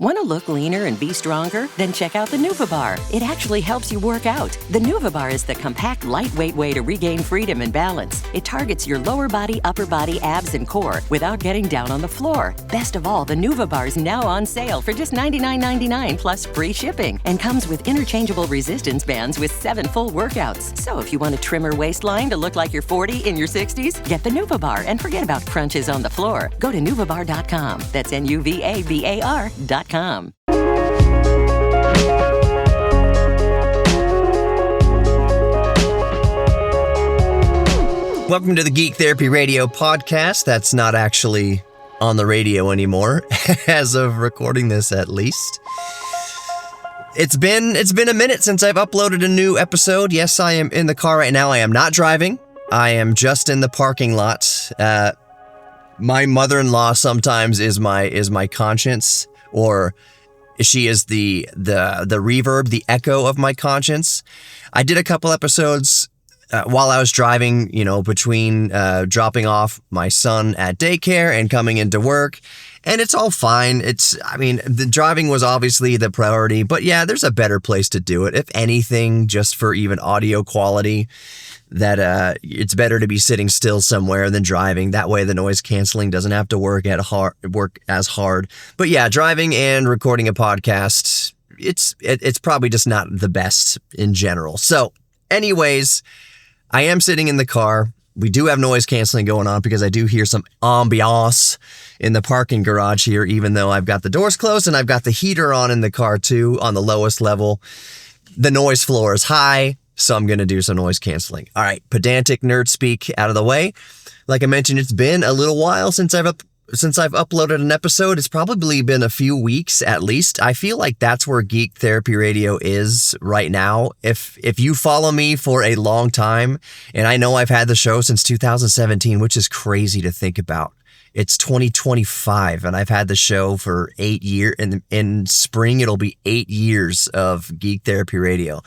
Want to look leaner and be stronger? Then check out the Nuva Bar. It actually helps you work out. The Nuva Bar is the compact, lightweight way to regain freedom and balance. It targets your lower body, upper body, abs, and core without getting down on the floor. Best of all, the Nuva Bar is now on sale for just $99.99 plus free shipping and comes with interchangeable resistance bands with 7 full workouts. So if you want a trimmer waistline to look like you're 40 in your 60s, get the Nuva Bar and forget about crunches on the floor. Go to nuvabar.com. That's NUVABAR.com. Welcome to the Geek Therapy Radio podcast. That's not actually on the radio anymore, as of recording this at least. It's been a minute since I've uploaded a new episode. Yes, I am in the car right now. I am not driving. I am just in the parking lot. My mother-in-law sometimes is my conscience, or she is the reverb, the echo of my conscience. I did a couple episodes while I was driving, between dropping off my son at daycare and coming into work, and it's all fine. The driving was obviously the priority, but yeah, there's a better place to do it. If anything, just for even audio quality, that it's better to be sitting still somewhere than driving. That way the noise canceling doesn't have to work as hard. But yeah, driving and recording a podcast, it's probably just not the best in general. So anyways, I am sitting in the car. We do have noise canceling going on because I do hear some ambiance in the parking garage here, even though I've got the doors closed and I've got the heater on in the car too on the lowest level. The noise floor is high, so I'm going to do some noise canceling. All right, pedantic nerd speak out of the way. Like I mentioned, it's been a little while since I've uploaded an episode. It's probably been a few weeks at least. I feel like that's where Geek Therapy Radio is right now. If you follow me for a long time, and I know I've had the show since 2017, which is crazy to think about. It's 2025, and I've had the show for 8 years. In spring, it'll be 8 years of Geek Therapy Radio.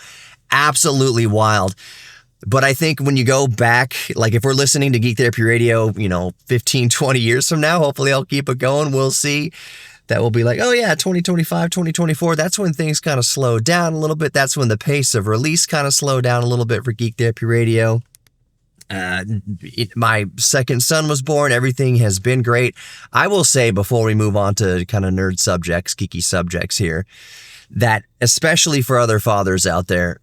Absolutely wild. But I think when you go back, like if we're listening to Geek Therapy Radio, 15, 20 years from now, hopefully I'll keep it going. We'll see. That will be like, oh yeah, 2025, 2024. That's when things kind of slow down a little bit. That's when the pace of release kind of slowed down a little bit for Geek Therapy Radio. My second son was born. Everything has been great. I will say, before we move on to kind of nerd subjects, geeky subjects here, that especially for other fathers out there,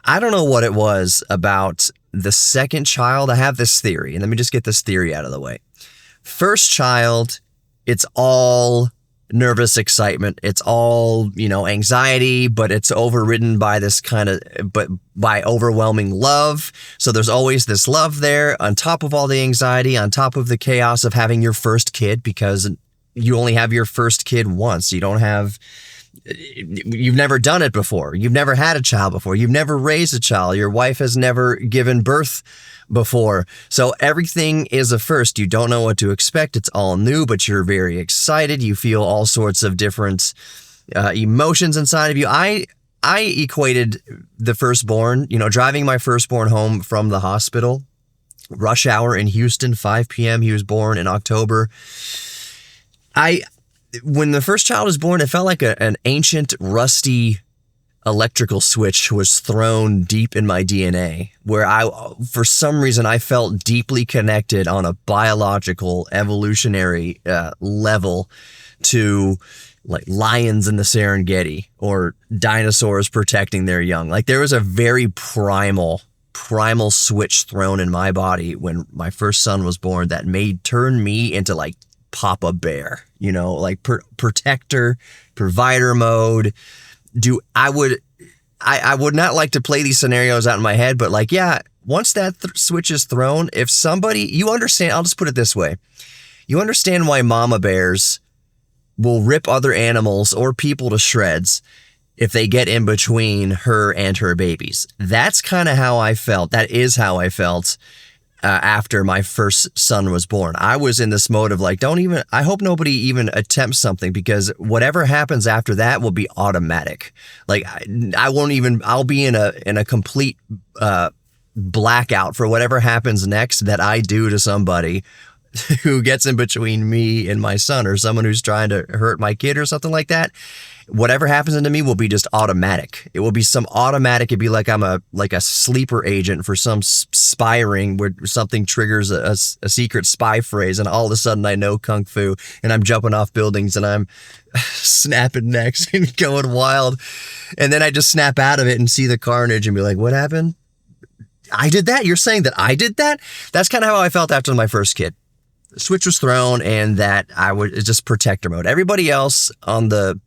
I don't know what it was about the second child. I have this theory, and let me just get this theory out of the way. First child, it's all nervous excitement. It's all, anxiety, but it's overridden by by overwhelming love. So there's always this love there on top of all the anxiety, on top of the chaos of having your first kid, because you only have your first kid once. You've never done it before. You've never had a child before. You've never raised a child. Your wife has never given birth before. So everything is a first. You don't know what to expect. It's all new, but you're very excited. You feel all sorts of different emotions inside of you. I equated the firstborn, driving my firstborn home from the hospital, rush hour in Houston, 5 p.m. He was born in October. When the first child was born, it felt like an ancient, rusty electrical switch was thrown deep in my DNA, where for some reason, I felt deeply connected on a biological, evolutionary level to like lions in the Serengeti or dinosaurs protecting their young. Like there was a very primal switch thrown in my body when my first son was born that turned me into like Papa Bear, protector, provider mode. I would not like to play these scenarios out in my head, but once that switch is thrown, if somebody, you understand, I'll just put it this way. You understand why mama bears will rip other animals or people to shreds if they get in between her and her babies. That's kind of how I felt. That is how I felt after my first son was born. I was in this mode of I hope nobody even attempts something, because whatever happens after that will be automatic. I'll be in a complete blackout for whatever happens next that I do to somebody who gets in between me and my son, or someone who's trying to hurt my kid or something like that, whatever happens to me will be just automatic. It will be some automatic. It'd be like I'm a sleeper agent for some spy ring where something triggers a secret spy phrase, and all of a sudden I know kung fu and I'm jumping off buildings and I'm snapping necks and going wild. And then I just snap out of it and see the carnage and be like, what happened? I did that? You're saying that I did that? That's kind of how I felt after my first kid. The switch was thrown, and that I was just protector mode. Everybody else in the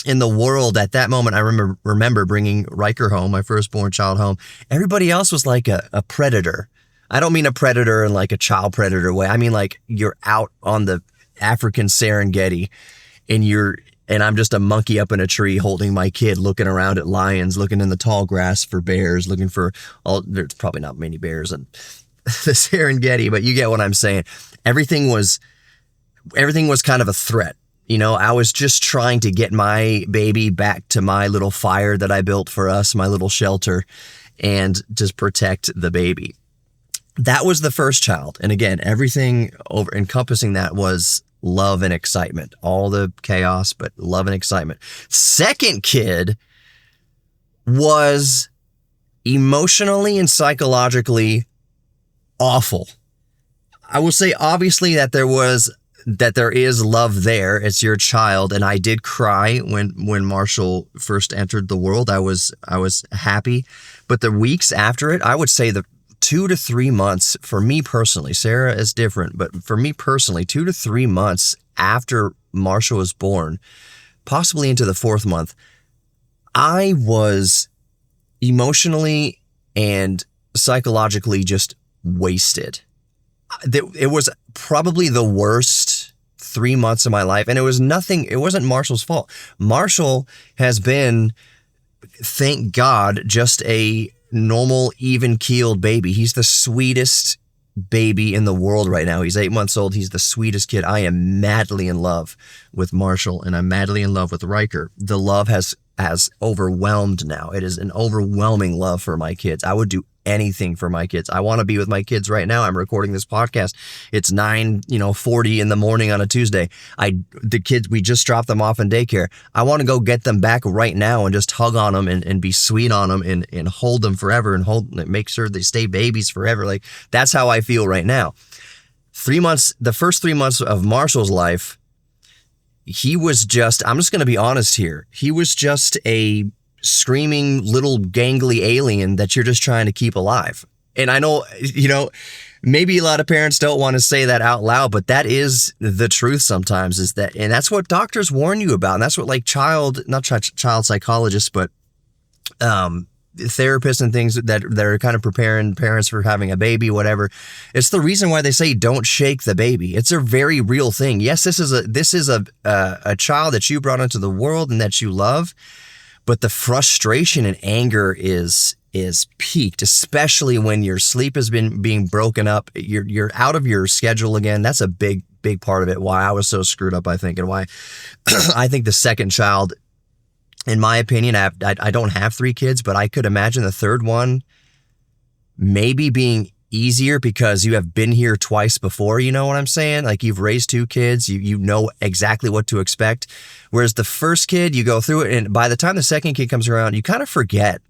world at that moment, I remember bringing Riker home, my firstborn child home. Everybody else was like a predator. I don't mean a predator in like a child predator way. I mean like you're out on the African Serengeti and I'm just a monkey up in a tree holding my kid, looking around at lions, looking in the tall grass for bears, looking for there's probably not many bears in the Serengeti, but you get what I'm saying. Everything was kind of a threat. I was just trying to get my baby back to my little fire that I built for us, my little shelter, and just protect the baby. That was the first child. And again, everything over encompassing that was love and excitement, all the chaos, but love and excitement. Second kid was emotionally and psychologically awful. I will say obviously that there is love there. It's your child. And I did cry when Marshall first entered the world. I was happy, but the weeks after it, I would say the 2 to 3 months for me personally, Sarah is different, but for me personally, 2 to 3 months after Marshall was born, possibly into the 4th month, I was emotionally and psychologically just wasted. It was probably the worst 3 months of my life. And it wasn't Marshall's fault. Marshall has been, thank God, just a normal, even-keeled baby. He's the sweetest baby in the world right now. He's 8 months old. He's the sweetest kid. I am madly in love with Marshall, and I'm madly in love with Riker. The love has overwhelmed now. It is an overwhelming love for my kids. I would do anything for my kids. I want to be with my kids right now. I'm recording this podcast. It's 9:40 in the morning on a Tuesday. The kids, we just dropped them off in daycare. I want to go get them back right now and just hug on them and be sweet on them and hold them forever and make sure they stay babies forever. Like, that's how I feel right now. 3 months, the first 3 months of Marshall's life, he was just, I'm just going to be honest here. He was just a screaming little gangly alien that you're just trying to keep alive. And I know, maybe a lot of parents don't want to say that out loud, but that is the truth sometimes, and that's what doctors warn you about. And that's what not child psychologists, but therapists and things that are kind of preparing parents for having a baby, whatever. It's the reason why they say don't shake the baby. It's a very real thing. Yes, this is a child that you brought into the world and that you love, but the frustration and anger is peaked, especially when your sleep has been being broken up. You're out of your schedule again. That's a big part of it. Why I was so screwed up, I think, and why I think the second child, in my opinion, I don't have 3 kids, but I could imagine the third one maybe being easier because you have been here twice before. You know what I'm saying? Like, you've raised 2 kids, you know exactly what to expect. Whereas the first kid, you go through it, and by the time the second kid comes around, you kind of forget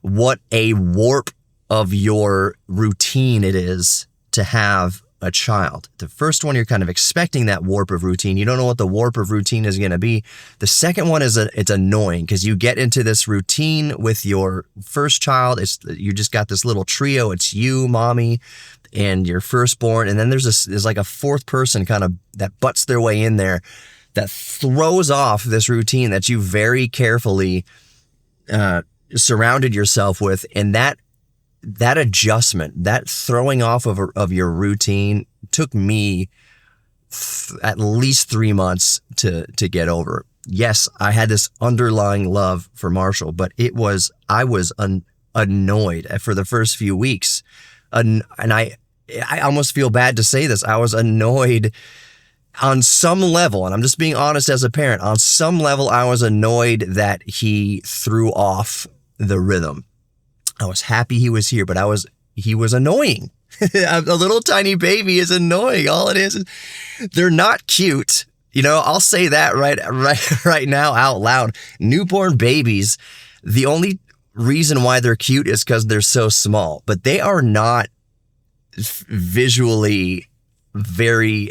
what a warp of your routine it is to have a child. The first one, you're kind of expecting that warp of routine. You don't know what the warp of routine is going to be. The second one it's annoying because you get into this routine with your first child. You just got this little trio. It's you, mommy, and your firstborn. And then there's like a fourth person kind of that butts their way in there that throws off this routine that you very carefully surrounded yourself with. And that adjustment, that throwing off of your routine took me at least 3 months to get over. Yes, I had this underlying love for Marshall, but I was annoyed for the first few weeks. And I almost feel bad to say this. I was annoyed on some level, and I'm just being honest as a parent. On some level, I was annoyed that he threw off the rhythm. I was happy he was here, but he was annoying. A little tiny baby is annoying. All it is they're not cute. I'll say that right now out loud. Newborn babies, the only reason why they're cute is because they're so small, but they are not visually very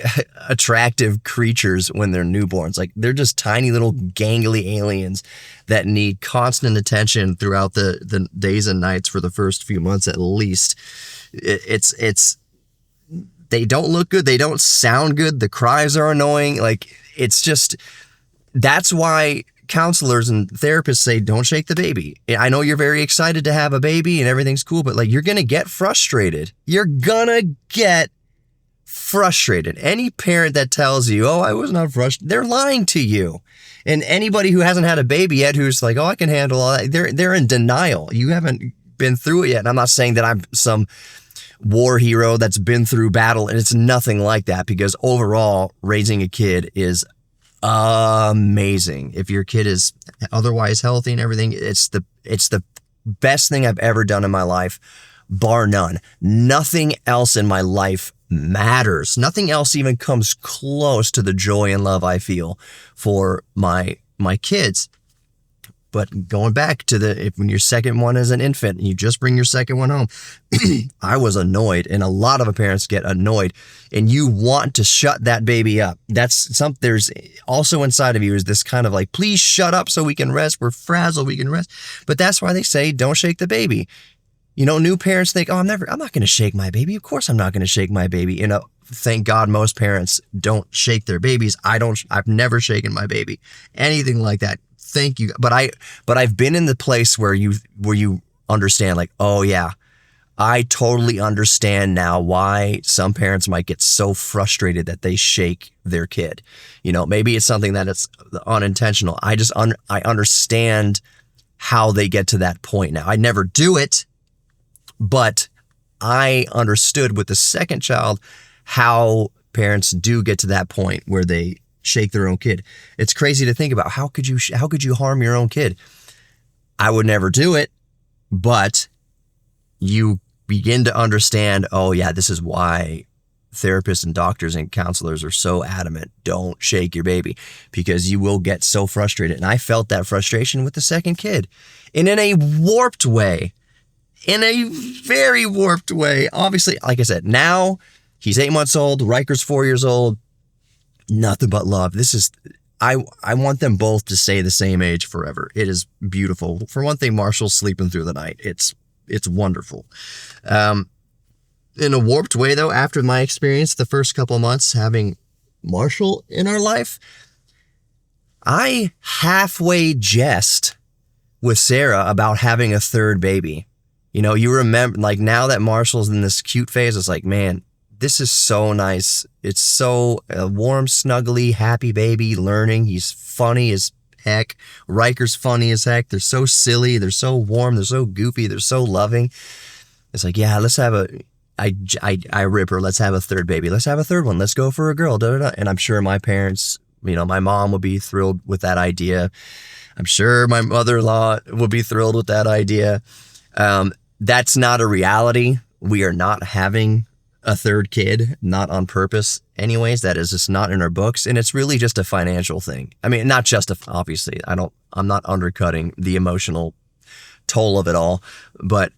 attractive creatures when they're newborns. Like, they're just tiny little gangly aliens that need constant attention throughout the days and nights for the first few months at least. They don't look good. They don't sound good. The cries are annoying. Like, that's why counselors and therapists say, don't shake the baby. I know you're very excited to have a baby and everything's cool, but like, you're going to get frustrated. You're going to get frustrated. Any parent that tells you, oh, I was not frustrated, they're lying to you. And anybody who hasn't had a baby yet, who's like, oh, I can handle all that, they're in denial. You haven't been through it yet. And I'm not saying that I'm some war hero that's been through battle, and it's nothing like that, because overall raising a kid is amazing. If your kid is otherwise healthy and everything, it's the best thing I've ever done in my life, bar none. Nothing else in my life matters. Nothing else even comes close to the joy and love I feel for my kids. But going back to when your second one is an infant and you just bring your second one home, I was annoyed, and a lot of parents get annoyed, and you want to shut that baby up. There's also inside of you is this kind of like, please shut up so we can rest. We're frazzled. We can rest. But that's why they say, don't shake the baby. New parents think, oh, I'm not going to shake my baby. Of course I'm not going to shake my baby. Thank God most parents don't shake their babies. I've never shaken my baby, anything like that. Thank you. But I've been in the place where you understand, like, oh yeah, I totally understand now why some parents might get so frustrated that they shake their kid. Maybe it's something that it's unintentional. I understand how they get to that point now. I never do it, but I understood with the second child how parents do get to that point where they shake their own kid. It's crazy to think about. How could you harm your own kid? I would never do it, but you begin to understand, oh yeah, this is why therapists and doctors and counselors are so adamant, don't shake your baby, because you will get so frustrated. And I felt that frustration with the second kid, and in a warped way, in a very warped way. Obviously, like I said, now he's 8 months old, Riker's 4 years old. Nothing but love. I want them both to stay the same age forever. It is beautiful. For one thing, Marshall's sleeping through the night. It's wonderful. In a warped way, though, after my experience, the first couple of months having Marshall in our life, I halfway jest with Sarah about having a third baby. You remember, like, now that Marshall's in this cute phase, it's like, man, this is so nice. It's so warm, snuggly, happy baby, learning. He's funny as heck. Riker's funny as heck. They're so silly. They're so warm. They're so goofy. They're so loving. It's like, yeah, let's have I rip her. Let's have a third baby. Let's have a third one. Let's go for a girl. Da, da, da. And I'm sure my parents, my mom would be thrilled with that idea. I'm sure my mother-in-law would be thrilled with that idea. That's not a reality. We are not having a third kid, not on purpose anyways. That is just not in our books, and it's really just a financial thing. I mean, not just obviously, I'm not undercutting the emotional toll of it all, but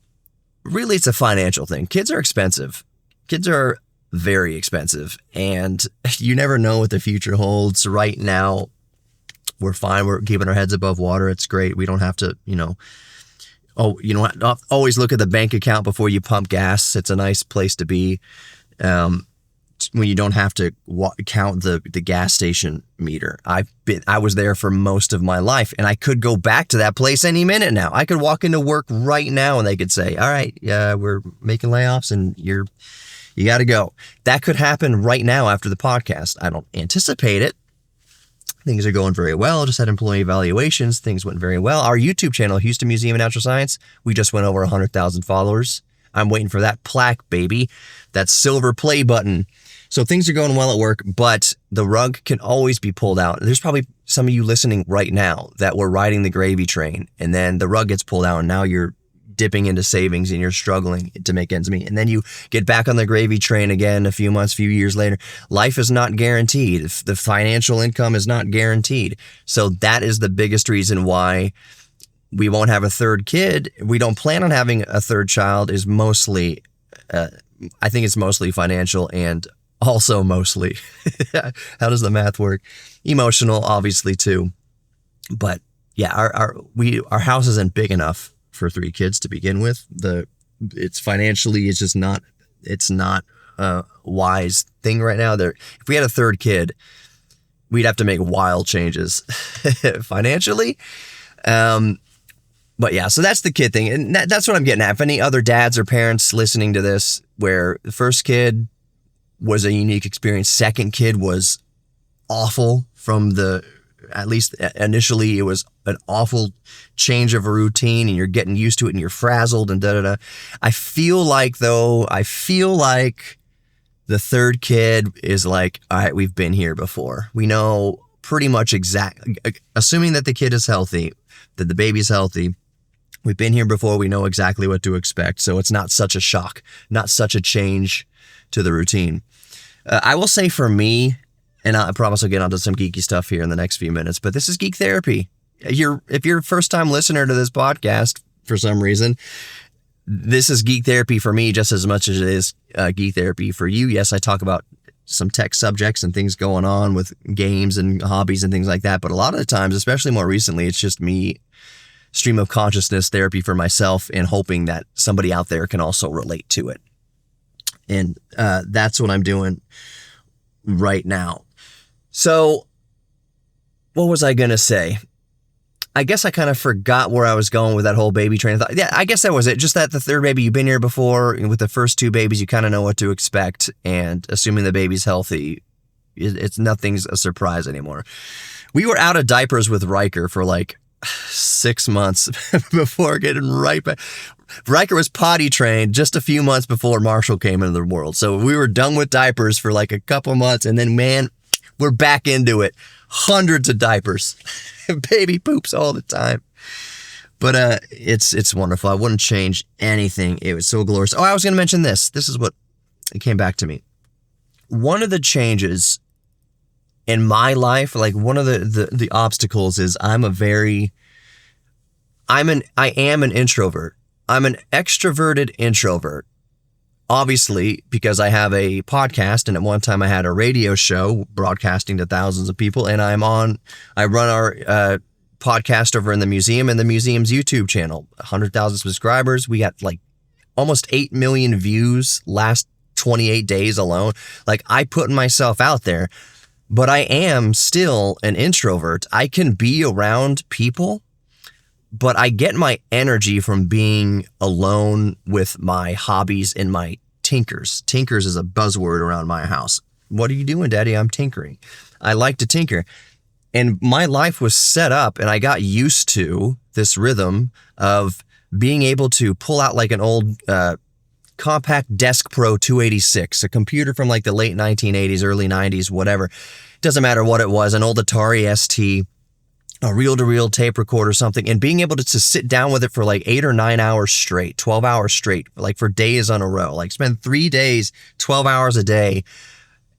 really it's a financial thing. Kids are expensive. Kids are very expensive, and you never know what the future holds. Right now, we're fine. We're keeping our heads above water. It's great. We don't have to, always look at the bank account before you pump gas. It's a nice place to be when you don't have to count the gas station meter. I was there for most of my life, and I could go back to that place any minute now. I could walk into work right now and they could say, all right, we're making layoffs and you got to go. That could happen right now after the podcast. I don't anticipate it. Things are going very well. Just had employee evaluations. Things went very well. Our YouTube channel, Houston Museum of Natural Science, we just went over 100,000 followers. I'm waiting for that plaque, baby. That silver play button. So things are going well at work, but the rug can always be pulled out. There's probably some of you listening right now that were riding the gravy train, and then the rug gets pulled out, and now you're dipping into savings and you're struggling to make ends meet. And then you get back on the gravy train again a few months, few years later. Life is not guaranteed. The financial income is not guaranteed. So that is the biggest reason why we won't have a third kid. We don't plan on having a third child is mostly, I think it's mostly financial and also mostly, how does the math work? Emotional, obviously too. But yeah, our house isn't big enough for 3 kids to begin with. It's financially, it's not a wise thing right now. If we had a third kid, we'd have to make wild changes financially. But yeah, so that's the kid thing. And that's what I'm getting at. If any other dads or parents listening to this, where the first kid was a unique experience, second kid was awful at least initially, it was an awful change of a routine and you're getting used to it and you're frazzled and da-da-da. I feel like the third kid is like, all right, we've been here before. We know pretty much assuming that the kid is healthy, that the baby's healthy, we've been here before. We know exactly what to expect. So it's not such a shock, not such a change to the routine. I will say for me, and I promise I'll get onto some geeky stuff here in the next few minutes, but this is Geek Therapy. If you're a first-time listener to this podcast for some reason, this is Geek Therapy for me just as much as it is Geek Therapy for you. Yes, I talk about some tech subjects and things going on with games and hobbies and things like that, but a lot of the times, especially more recently, it's just me stream of consciousness therapy for myself and hoping that somebody out there can also relate to it. And that's what I'm doing right now. So what was I going to say? I guess I kind of forgot where I was going with that whole baby train of thought. Yeah, I guess that was it. Just that the third baby, you've been here before. With the first 2 babies, you kind of know what to expect. And assuming the baby's healthy, nothing's a surprise anymore. We were out of diapers with Riker for like 6 months before getting right back. Riker was potty trained just a few months before Marshall came into the world. So we were done with diapers for like a couple months. And then, man, we're back into it. Hundreds of diapers. Baby poops all the time. But it's wonderful. I wouldn't change anything. It was so glorious. Oh, I was going to mention this. This is what it came back to me. One of the changes in my life, like one of the obstacles is I am an introvert. I'm an extroverted introvert. Obviously, because I have a podcast, and at one time I had a radio show broadcasting to thousands of people, and I run our podcast over in the museum and the museum's YouTube channel. 100,000 subscribers. We got like almost 8 million views last 28 days alone. Like, I put myself out there, but I am still an introvert. I can be around people, but I get my energy from being alone with my hobbies and my tinkers. Tinkers is a buzzword around my house. What are you doing, Daddy? I'm tinkering. I like to tinker. And my life was set up, and I got used to this rhythm of being able to pull out like an old compact Desk Pro 286, a computer from like the late 1980s, early 90s, whatever. Doesn't matter what it was, an old Atari ST, a reel-to-reel tape recorder, something, and being able to sit down with it for like 8 or 9 hours straight, 12 hours straight, like for days on a row, like spend 3 days, 12 hours a day,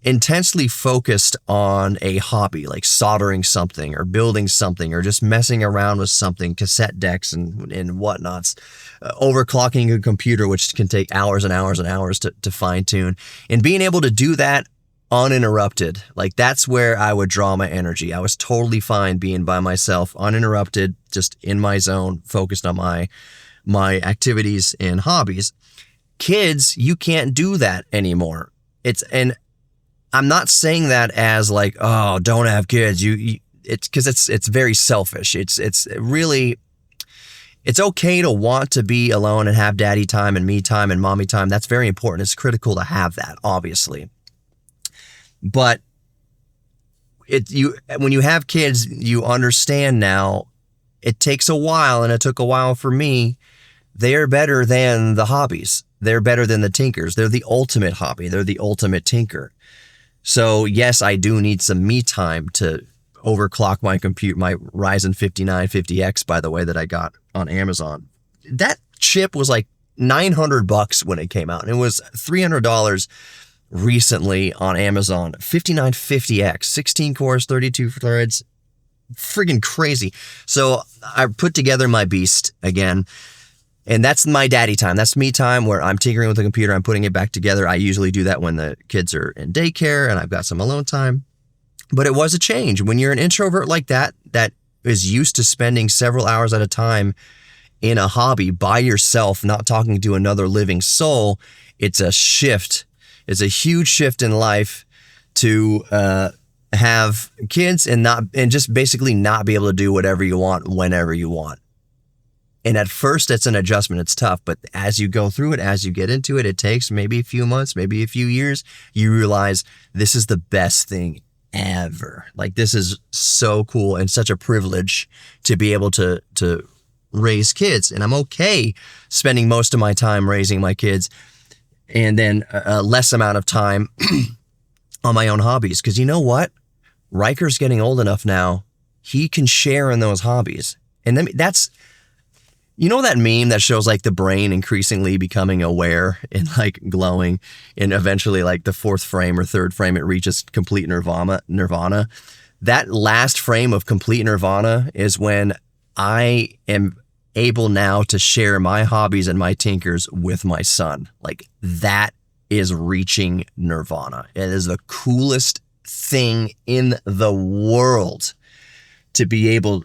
intensely focused on a hobby, like soldering something or building something or just messing around with something, cassette decks and whatnots, overclocking a computer, which can take hours and hours and hours to fine tune, and being able to do that uninterrupted. Like, that's where I would draw my energy. I was totally fine being by myself, uninterrupted, just in my zone, focused on my activities and hobbies. Kids, you can't do that anymore. And I'm not saying that as like, oh, don't have kids. It's because it's very selfish. It's really, it's okay to want to be alone and have daddy time and me time and mommy time. That's very important. It's critical to have that, obviously. But when you have kids, you understand now it takes a while, and it took a while for me. They're better than the hobbies. They're better than the tinkers. They're the ultimate hobby. They're the ultimate tinker. So yes, I do need some me time to overclock my Ryzen 5950X, by the way, that I got on Amazon. That chip was like $900 when it came out, and it was $300 recently on Amazon. 5950X, 16 cores, 32 threads, friggin' crazy. So I put together my beast again, and that's my daddy time. That's me time where I'm tinkering with the computer, I'm putting it back together. I usually do that when the kids are in daycare and I've got some alone time. But it was a change. When you're an introvert like that is used to spending several hours at a time in a hobby by yourself, not talking to another living soul, it's a shift. It's a huge shift in life to have kids and just basically not be able to do whatever you want whenever you want. And at first, it's an adjustment. It's tough. But as you go through it, as you get into it, it takes maybe a few months, maybe a few years. You realize this is the best thing ever. Like, this is so cool and such a privilege to be able to raise kids. And I'm okay spending most of my time raising my kids and then a less amount of time on my own hobbies. Because you know what? Riker's getting old enough now. He can share in those hobbies. And then that's... You know that meme that shows like the brain increasingly becoming aware and like glowing, and eventually like the fourth frame or third frame, it reaches complete nirvana. That last frame of complete nirvana is when I am able now to share my hobbies and my tinkers with my son. Like, that is reaching nirvana. It is the coolest thing in the world. To be able,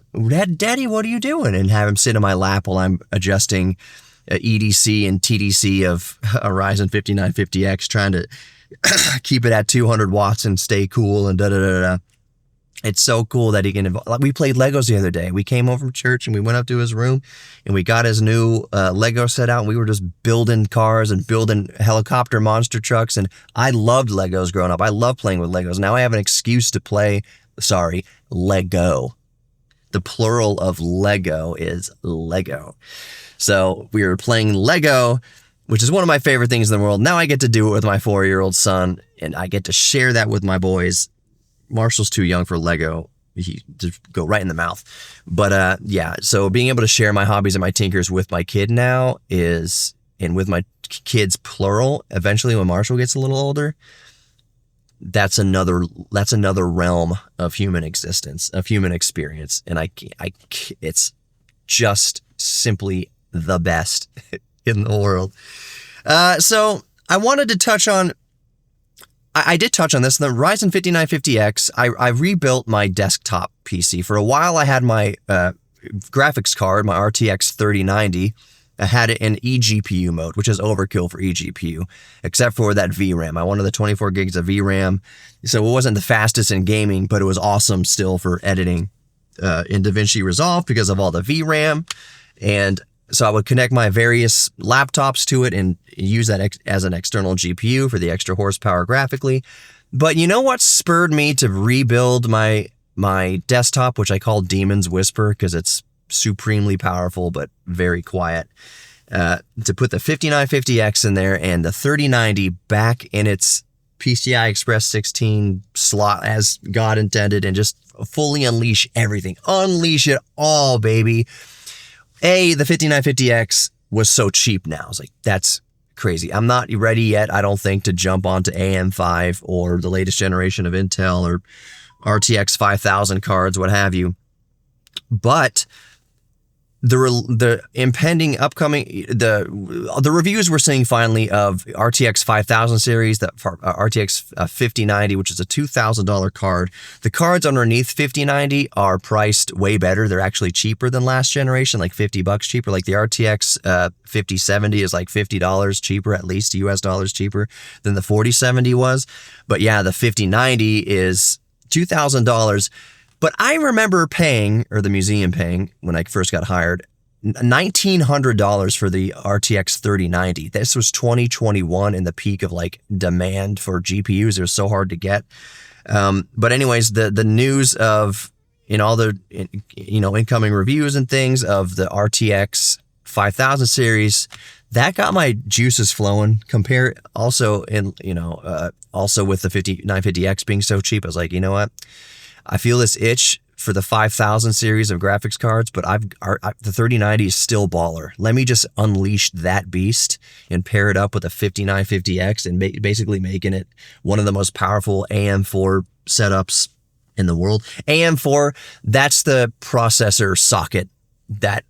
Daddy, what are you doing? And have him sit in my lap while I'm adjusting EDC and TDC of a Ryzen 5950X, trying to keep it at 200 watts and stay cool and da-da-da-da. It's so cool that he can, we played Legos the other day. We came over from church and we went up to his room and we got his new Lego set out, and we were just building cars and building helicopter monster trucks. And I loved Legos growing up. I love playing with Legos. Now I have an excuse to play, Lego. The plural of Lego is Lego. So we were playing Lego, which is one of my favorite things in the world. Now I get to do it with my 4-year-old son, and I get to share that with my boys. Marshall's too young for Lego. He just go right in the mouth. But so being able to share my hobbies and my tinkers with my kid now is, and with my kids plural, eventually when Marshall gets a little older, that's another realm of human existence, of human experience. And it's just simply the best in the world. So I wanted to touch on, I did touch on this, the Ryzen 5950X. I rebuilt my desktop PC. For a while, I had my graphics card, my RTX 3090. I had it in eGPU mode, which is overkill for eGPU, except for that VRAM. I wanted the 24 gigs of VRAM. So it wasn't the fastest in gaming, but it was awesome still for editing in DaVinci Resolve because of all the VRAM. And so I would connect my various laptops to it and use that as an external GPU for the extra horsepower graphically. But you know what spurred me to rebuild my desktop, which I call Demon's Whisper because it's supremely powerful but very quiet, to put the 5950X in there and the 3090 back in its PCI Express 16 slot as God intended, and just fully unleash everything. Unleash it all, baby. The 5950X was so cheap now. I was like, that's crazy. I'm not ready yet, I don't think, to jump onto AM5 or the latest generation of Intel or RTX 5000 cards, what have you. But the impending upcoming, the reviews we're seeing finally of RTX 5000 series, that RTX 5090, which is a $2,000 card. The cards underneath 5090 are priced way better. They're actually cheaper than last generation, like $50 cheaper. Like the RTX 5070 is like $50 cheaper, at least US dollars cheaper than the 4070 was. But yeah, the 5090 is $2,000. But I remember paying, or the museum paying, when I first got hired, $1,900 for the RTX 3090. This was 2021 in the peak of like demand for GPUs. It was so hard to get. But anyways, the news of, in all the incoming reviews and things of the RTX 5000 series, that got my juices flowing. Compare also also with the 5950X being so cheap. I was like, you know what? I feel this itch for the 5000 series of graphics cards, but the 3090 is still baller. Let me just unleash that beast and pair it up with a 5950X and basically making it one of the most powerful AM4 setups in the world. AM4, that's the processor socket that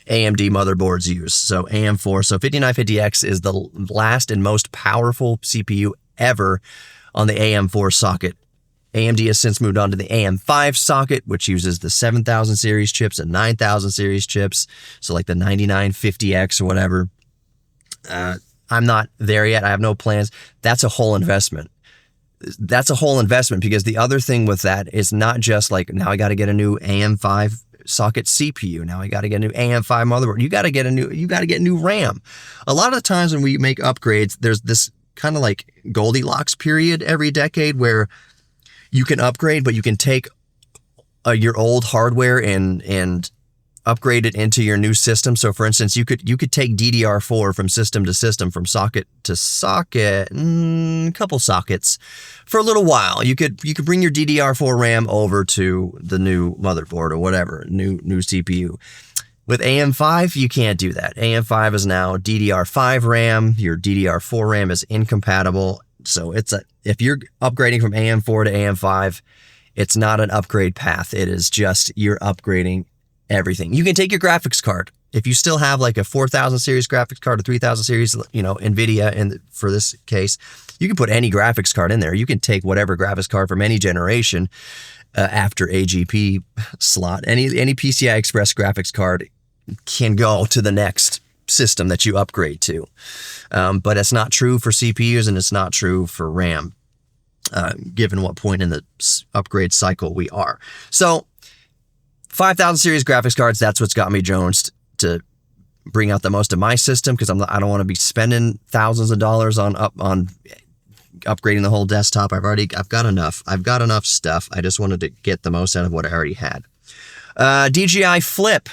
AMD motherboards use. So AM4, so 5950X is the last and most powerful CPU ever on the AM4 socket. AMD has since moved on to the AM5 socket, which uses the 7000 series chips and 9000 series chips. So like the 9950X or whatever. I'm not there yet. I have no plans. That's a whole investment. Because the other thing with that is not just like, now I got to get a new AM5 socket CPU. Now I got to get a new AM5 motherboard. You got to get new RAM. A lot of the times when we make upgrades, there's this kind of like Goldilocks period every decade where you can upgrade, but you can take your old hardware and upgrade it into your new system. So for instance, you could take DDR4 from system to system, from socket to socket, a couple sockets for a little while. You could bring your DDR4 RAM over to the new motherboard or whatever, new CPU. With AM5, you can't do that. AM5 is now DDR5 RAM. Your DDR4 RAM is incompatible. So if you're upgrading from AM4 to AM5, it's not an upgrade path. It is just you're upgrading everything. You can take your graphics card. If you still have like a 4000 series graphics card, a 3000 series, NVIDIA, for this case, you can put any graphics card in there. You can take whatever graphics card from any generation after AGP slot. Any PCI Express graphics card can go to the next system that you upgrade to. But it's not true for CPUs and it's not true for RAM, given what point in the upgrade cycle we are. So 5000 series graphics cards, that's what's got me jonesed to bring out the most of my system, because I don't want to be spending thousands of dollars on upgrading the whole desktop. I've got enough stuff. I just wanted to get the most out of what I already had. DJI Flip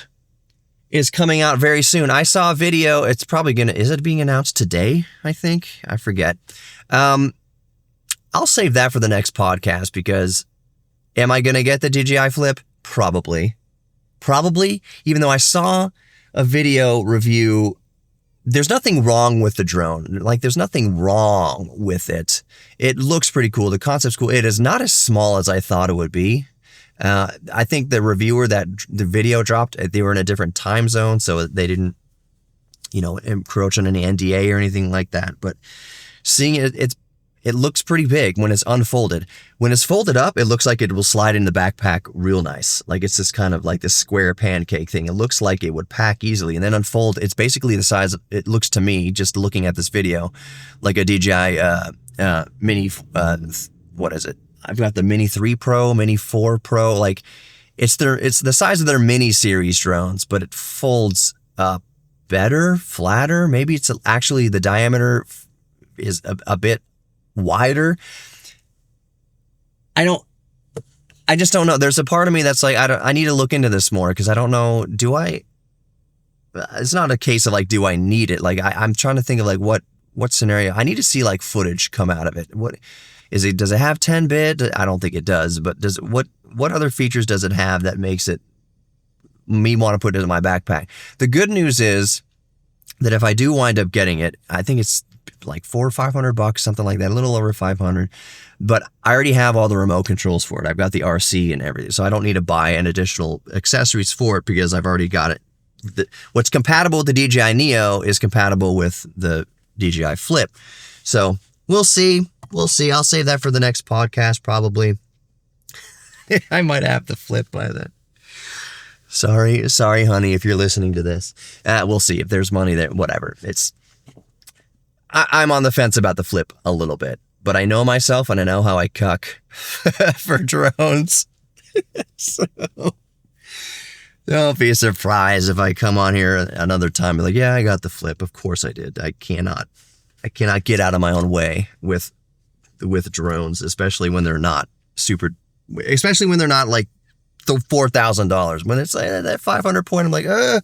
is coming out very soon. I saw a video. It's probably is it being announced today? I think. I forget. I'll save that for the next podcast, because am I going to get the DJI Flip? Probably. Even though I saw a video review, there's nothing wrong with the drone. Like, there's nothing wrong with it. It looks pretty cool. The concept's cool. It is not as small as I thought it would be. I think the reviewer that the video dropped, they were in a different time zone, so they didn't, encroach on any NDA or anything like that. But seeing it, it looks pretty big when it's unfolded. When it's folded up, it looks like it will slide in the backpack real nice. Like, it's this kind of like this square pancake thing. It looks like it would pack easily, and then unfold. It's basically the size of, it looks to me, just looking at this video, like a DJI Mini, what is it? I've got the Mini 3 Pro, Mini 4 Pro. Like, it's the size of their Mini series drones, but it folds up better, flatter. Maybe it's actually the diameter is a bit wider. I just don't know. There's a part of me that's like, I need to look into this more, because I don't know. It's not a case of like, do I need it? Like, I'm trying to think of like what scenario. I need to see like footage come out of it. Does it have 10-bit? I don't think it does, but what other features does it have that makes it me want to put it in my backpack? The good news is that if I do wind up getting it, I think it's like $400 or $500, something like that, a little over 500. But I already have all the remote controls for it. I've got the RC and everything, so I don't need to buy an additional accessories for it, because I've already got it. What's compatible with the DJI Neo is compatible with the DJI Flip. So we'll see. I'll save that for the next podcast, probably. I might have the Flip by then. Sorry, honey, if you're listening to this. We'll see if there's money there. Whatever. I'm on the fence about the Flip a little bit, but I know myself and I know how I cuck for drones. So don't be surprised if I come on here another time and be like, yeah, I got the Flip. Of course I did. I cannot get out of my own way with drones, especially when they're not like the $4,000. When it's like that 500 point, I'm like, how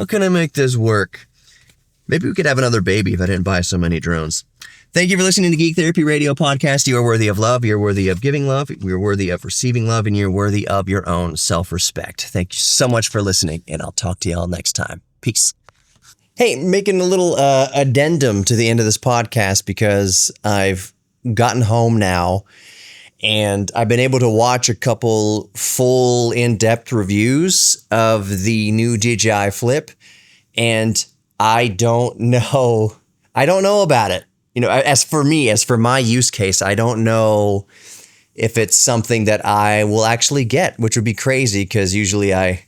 can I make this work? Maybe we could have another baby if I didn't buy so many drones. Thank you for listening to Geek Therapy Radio Podcast. You are worthy of love. You're worthy of giving love. You're worthy of receiving love, and you're worthy of your own self-respect. Thank you so much for listening, and I'll talk to you all next time. Peace. Hey, making a little addendum to the end of this podcast because I've gotten home now, and I've been able to watch a couple full in-depth reviews of the new DJI Flip, and I don't know about it. You know, as for my use case, I don't know if it's something that I will actually get, which would be crazy because usually I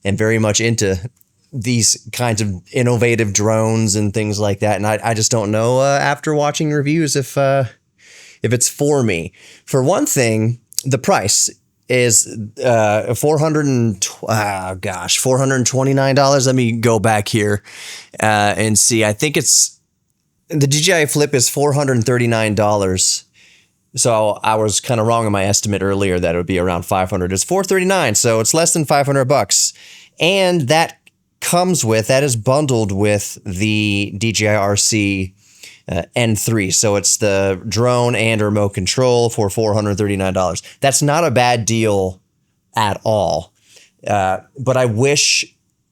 am very much into these kinds of innovative drones and things like that. And I just don't know after watching reviews if it's for me. For one thing, the price is $429. Let me go back here and see. I think the DJI Flip is $439. So I was kind of wrong in my estimate earlier that it would be around $500. It's $439, so it's less than $500. And that is bundled with the DJI RC N3. So it's the drone and remote control for $439. That's not a bad deal at all. But I wish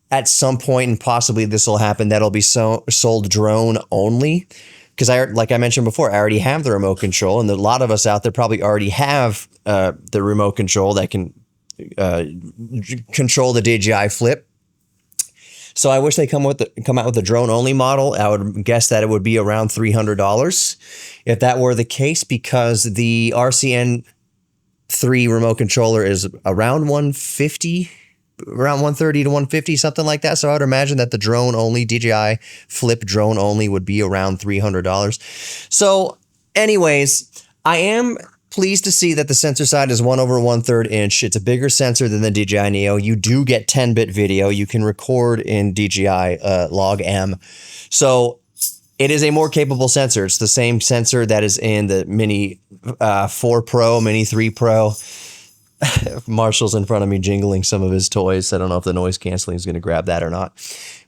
at some point, and possibly this will happen, that'll be sold drone only. Because like I mentioned before, I already have the remote control, and a lot of us out there probably already have the remote control that can control the DJI Flip. So I wish they come out with the drone only model. I would guess that it would be around $300 if that were the case, because the RCN3 remote controller is around $150. Around $130 to $150, something like that. So I would imagine that the drone only, DJI Flip drone only, would be around $300. So anyways, I am pleased to see that the sensor side is 1/1/3 inch. It's a bigger sensor than the DJI Neo. You do get 10-bit video. You can record in DJI Log M. So it is a more capable sensor. It's the same sensor that is in the Mini 4 Pro, Mini 3 Pro. Marshall's in front of me jingling some of his toys. I don't know if the noise canceling is going to grab that or not.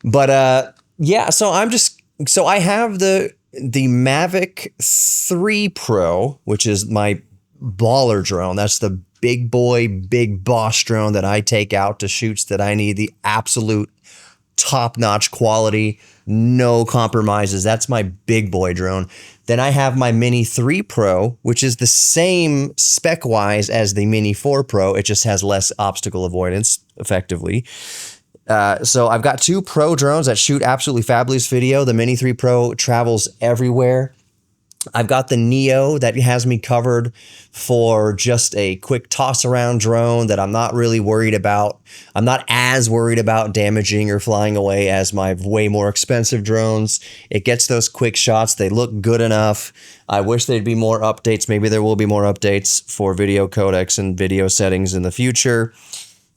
But yeah, so I have the Mavic 3 Pro, which is my baller drone. That's the big boy, big boss drone that I take out to shoots that I need the absolute top-notch quality, no compromises. That's my big boy drone. Then I have my Mini 3 Pro, which is the same spec-wise as the Mini 4 Pro. It just has less obstacle avoidance, effectively. So I've got two Pro drones that shoot absolutely fabulous video. The Mini 3 Pro travels everywhere. I've got the Neo that has me covered for just a quick toss around drone that I'm not really worried about. I'm not as worried about damaging or flying away as my way more expensive drones. It gets those quick shots. They look good enough. I wish there'd be more updates. Maybe there will be more updates for video codecs and video settings in the future.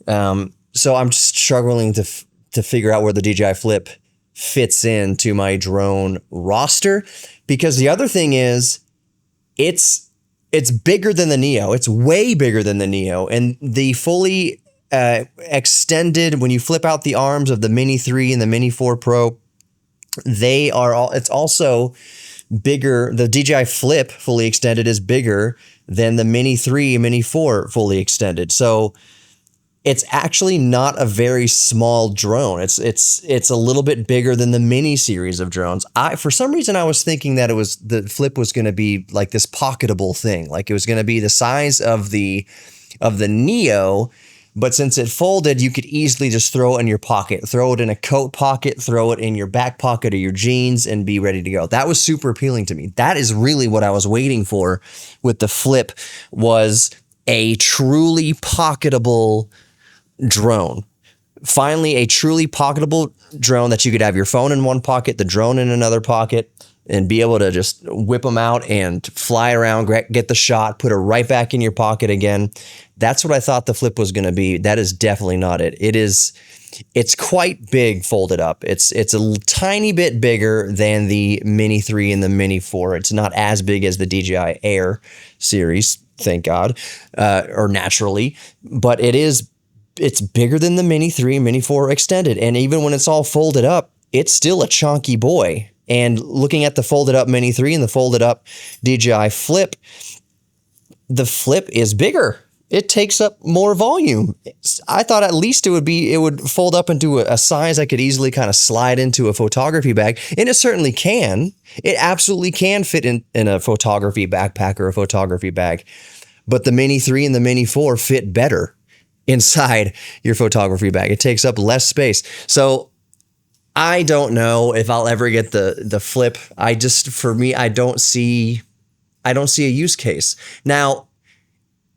So I'm just struggling to figure out where the DJI Flip fits into my drone roster, because the other thing is it's bigger than the Neo. It's way bigger than the Neo, and the fully extended, when you flip out the arms of the Mini 3 and the Mini 4 Pro, it's also bigger. The DJI Flip fully extended is bigger than the Mini 3 and Mini 4 fully extended. So it's actually not a very small drone. It's a little bit bigger than the Mini series of drones. For some reason, I was thinking that the Flip was going to be like this pocketable thing, like it was going to be the size of the Neo, but since it folded, you could easily just throw it in your pocket, throw it in a coat pocket, throw it in your back pocket of your jeans, and be ready to go. That was super appealing to me. That is really what I was waiting for with the Flip, was a truly pocketable drone. Finally, a truly pocketable drone that you could have your phone in one pocket, the drone in another pocket, and be able to just whip them out and fly around, get the shot, put it right back in your pocket again. That's what I thought the Flip was going to be. That is definitely not it. It's quite big folded up. It's a tiny bit bigger than the Mini 3 and the Mini 4. It's not as big as the DJI Air series, thank God, or naturally, but it's bigger than the Mini 3 and Mini 4 extended. And even when it's all folded up, it's still a chunky boy. And looking at the folded up Mini 3 and the folded up DJI Flip, the Flip is bigger. It takes up more volume. I thought at least it would fold up into a size I could easily kind of slide into a photography bag. And it certainly can. It absolutely can fit in a photography backpack or a photography bag. But the Mini 3 and the Mini 4 fit better inside your photography bag. It takes up less space. So I don't know if I'll ever get the Flip. I don't see a use case. Now,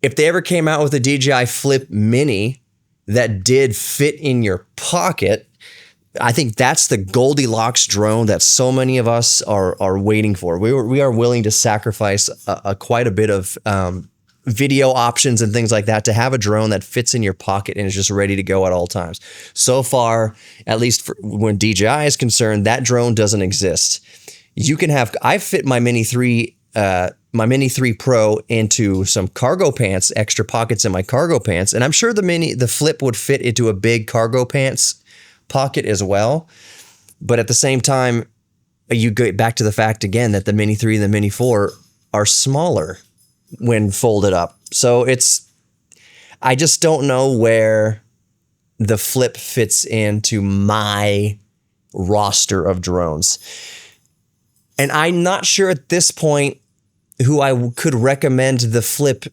if they ever came out with a DJI Flip Mini that did fit in your pocket, I think that's the Goldilocks drone that so many of us are waiting for. We are willing to sacrifice quite a bit of video options and things like that to have a drone that fits in your pocket and is just ready to go at all times. So far, at least when DJI is concerned, that drone doesn't exist. I fit my Mini 3 Pro into some cargo pants, extra pockets in my cargo pants. And I'm sure the Flip would fit into a big cargo pants pocket as well. But at the same time, you get back to the fact again that the Mini 3 and the Mini 4 are smaller when folded up. So I just don't know where the Flip fits into my roster of drones. And I'm not sure at this point who I could recommend the Flip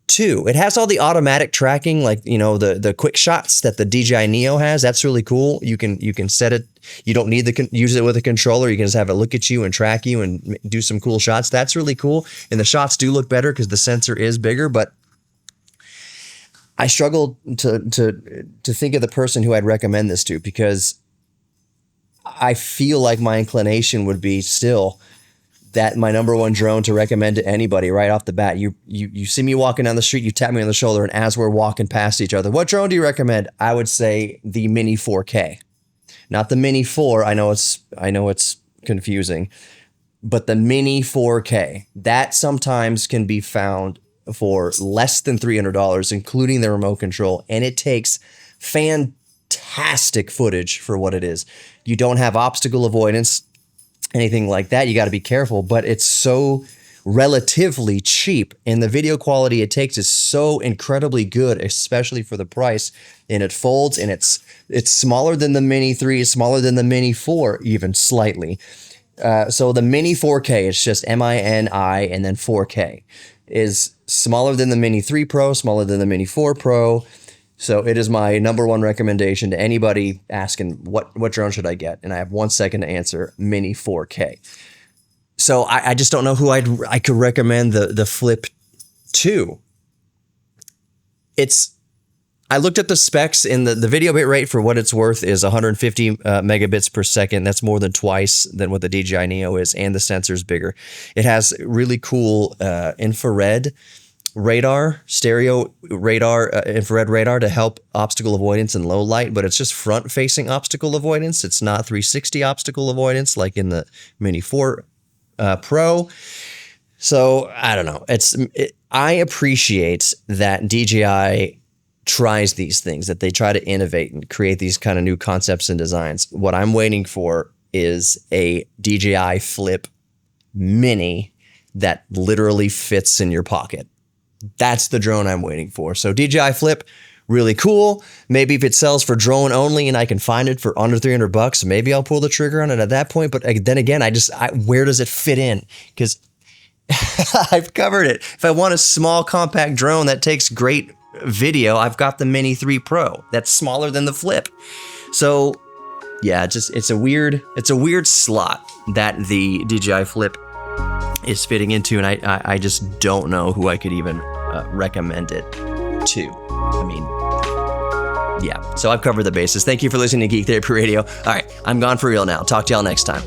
to. It has all the automatic tracking, like, the quick shots that the DJI Neo has. That's really cool. You can set it. You don't need use it with a controller. You can just have it look at you and track you and do some cool shots. That's really cool. And the shots do look better because the sensor is bigger, but I struggle to think of the person who I'd recommend this to, because I feel like my inclination would be still that my number one drone to recommend to anybody right off the bat. You see me walking down the street, you tap me on the shoulder, and as we're walking past each other, what drone do you recommend? I would say the Mini 4K, not the Mini 4. I know it's confusing, but the Mini 4K, that sometimes can be found for less than $300, including the remote control, and it takes fantastic footage for what it is. You don't have obstacle avoidance, anything like that. You got to be careful, but it's so relatively cheap, and the video quality it takes is so incredibly good, especially for the price. And it folds, and it's smaller than the Mini 3, it's smaller than the Mini 4, even slightly. So the Mini 4K, it's just MINI and then 4K, is smaller than the Mini 3 Pro, smaller than the Mini 4 Pro. So it is my number one recommendation to anybody asking what drone should I get, and I have 1 second to answer: Mini 4K. So I just don't know who I could recommend the Flip to. I looked at the specs, and the video bit rate for what it's worth is 150 megabits per second. That's more than twice than what the DJI Neo is, and the sensor's bigger. It has really cool infrared radar, stereo radar, infrared radar to help obstacle avoidance in low light, but it's just front-facing obstacle avoidance. It's not 360 obstacle avoidance like in the Mini 4 Pro. So I don't know. I appreciate that DJI tries these things, that they try to innovate and create these kind of new concepts and designs. What I'm waiting for is a DJI Flip Mini that literally fits in your pocket. That's the drone I'm waiting for. So DJI Flip, really cool. Maybe if it sells for drone only and I can find it for under $300, maybe I'll pull the trigger on it at that point. But then again, where does it fit in? Because I've covered it. If I want a small compact drone that takes great video, I've got the Mini 3 Pro. That's smaller than the Flip. So yeah, it's a weird slot that the DJI Flip is fitting into, and I just don't know who I could even recommend it to. I mean, yeah. So I've covered the bases. Thank you for listening to Geek Therapy Radio. All right, I'm gone for real now. Talk to y'all next time.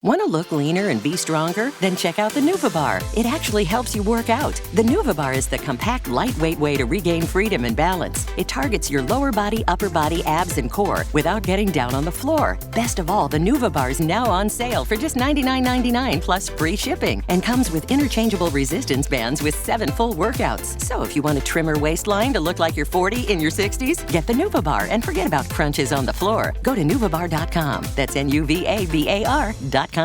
Want to look leaner and be stronger? Then check out the NuvaBar. It actually helps you work out. The NuvaBar is the compact, lightweight way to regain freedom and balance. It targets your lower body, upper body, abs, and core without getting down on the floor. Best of all, the NuvaBar is now on sale for just $99.99 plus free shipping and comes with interchangeable resistance bands with 7 full workouts. So if you want a trimmer waistline to look like you're 40 in your 60s, get the NuvaBar and forget about crunches on the floor. Go to NuvaBar.com. That's NuvaBar.com.